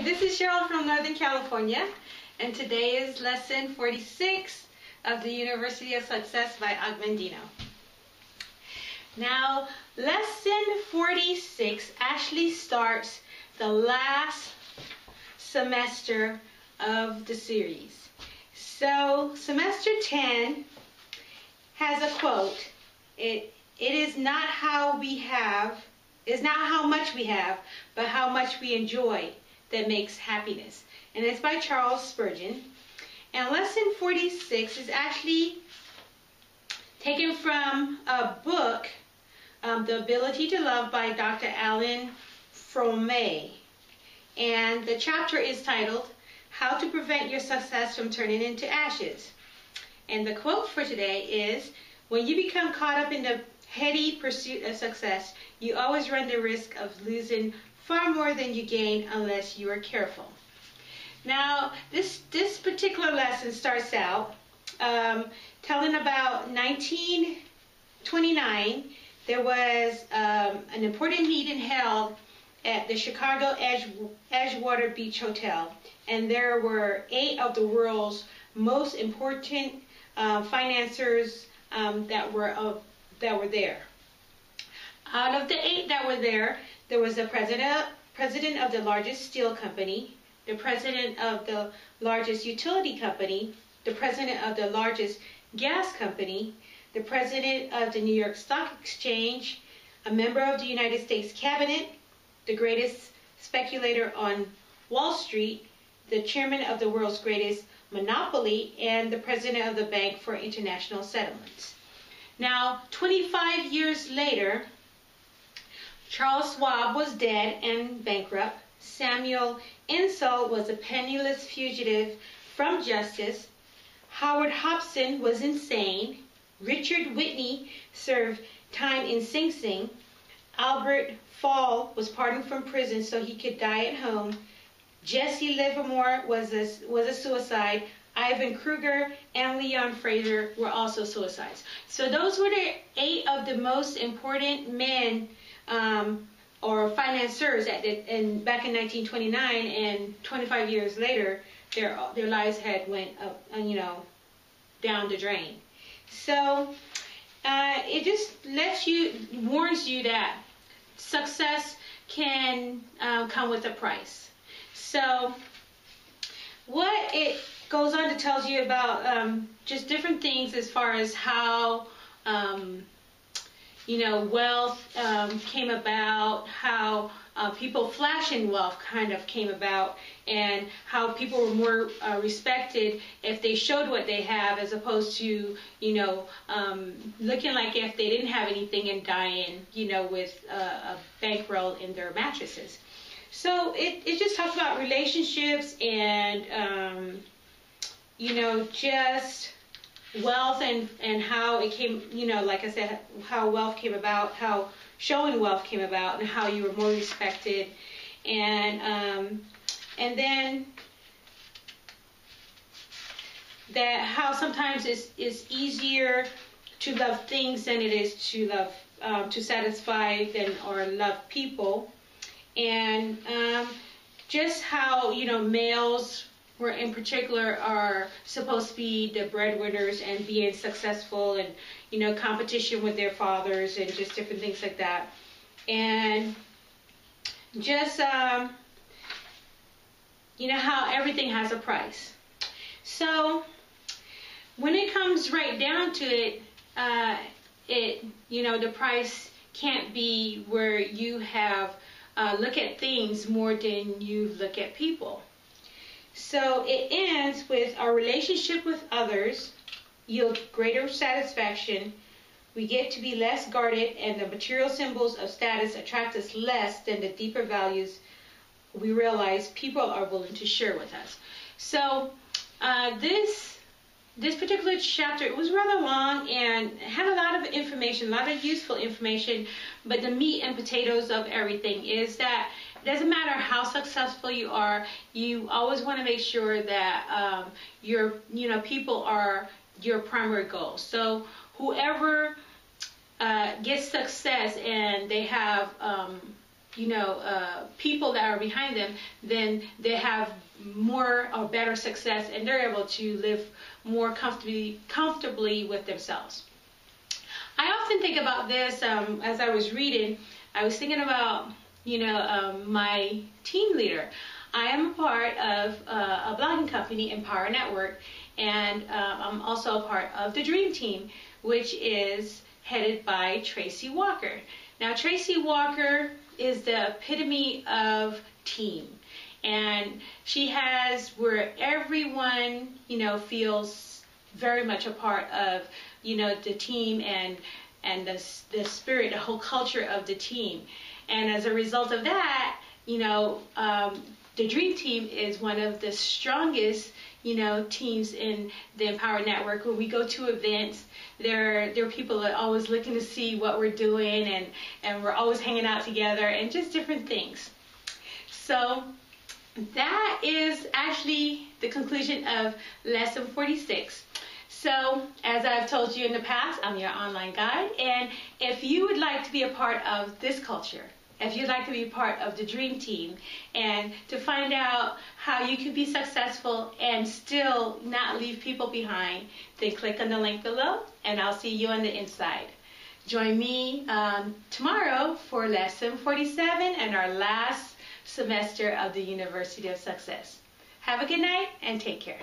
this is Cheryl from Northern California, and today is lesson 46 of the University of Success by Og Mandino. Now, lesson 46 actually starts the last semester of the series. So, semester 10 has a quote. It is not how we have, it's not how much we have, but how much we enjoy that makes happiness. And it's by Charles Spurgeon. And lesson 46 is actually taken from a book, The Ability to Love by Dr. Allan Fromme. And the chapter is titled, How to Prevent Your Success from Turning into Ashes. And the quote for today is, when you become caught up in the heady pursuit of success, you always run the risk of losing far more than you gain unless you are careful. Now, this particular lesson starts out telling about 1929. There was an important meeting held at the Chicago Edgewater Beach Hotel, and there were 8 of the world's most important financiers that were there. Out of the 8 that were there, there was the president of the largest steel company, the president of the largest utility company, the president of the largest gas company, the president of the New York Stock Exchange, a member of the United States Cabinet, the greatest speculator on Wall Street, the chairman of the world's greatest monopoly, and the president of the Bank for International Settlements. Now, 25 years later, Charles Schwab was dead and bankrupt. Samuel Insull was a penniless fugitive from justice. Howard Hobson was insane. Richard Whitney served time in Sing Sing. Albert Fall was pardoned from prison so he could die at home. Jesse Livermore was a suicide. Ivan Kruger and Leon Fraser were also suicides. So those were the 8 of the most important men or financiers back in 1929, and 25 years later, their lives had went up, down the drain. So it just warns you that success can come with a price. So what it goes on to tell you about just different things as far as how wealth came about, how people flashing wealth kind of came about, and how people were more respected if they showed what they have as opposed to, looking like if they didn't have anything and dying, with a bankroll in their mattresses. So it just talks about relationships and, just wealth and how it came, like I said, how wealth came about, how showing wealth came about, and how you were more respected, and then that how sometimes it's easier to love things than it is to love to satisfy or love people, and just how males were in particular are supposed to be the breadwinners and being successful, and competition with their fathers and just different things like that, and just how everything has a price. So when it comes right down to it, the price can't be where you have look at things more than you look at people. So it ends with our relationship with others yield greater satisfaction. We get to be less guarded, and the material symbols of status attract us less than the deeper values we realize people are willing to share with us. So this particular chapter, it was rather long and had a lot of information, a lot of useful information, but the meat and potatoes of everything is that it doesn't matter how successful you are, you always want to make sure that people are your primary goal. So whoever gets success and they have people that are behind them, then they have more or better success, and they're able to live more comfortably with themselves. I often think about this as I was reading. I was thinking about, my team leader. I am a part of a blogging company, Empower Network, and I'm also a part of the Dream Team, which is headed by Tracy Walker. Now, Tracy Walker is the epitome of team, and she has where everyone, feels very much a part of, the team and the spirit, the whole culture of the team. And as a result of that, the Dream Team is one of the strongest, teams in the Empower Network. When we go to events, there are people that are always looking to see what we're doing, and we're always hanging out together and just different things. So that is actually the conclusion of lesson 46. So, as I've told you in the past, I'm your online guide, and if you would like to be a part of this culture, if you'd like to be part of the Dream Team, and to find out how you can be successful and still not leave people behind, then click on the link below, and I'll see you on the inside. Join me tomorrow for lesson 47 and our last semester of the University of Success. Have a good night and take care.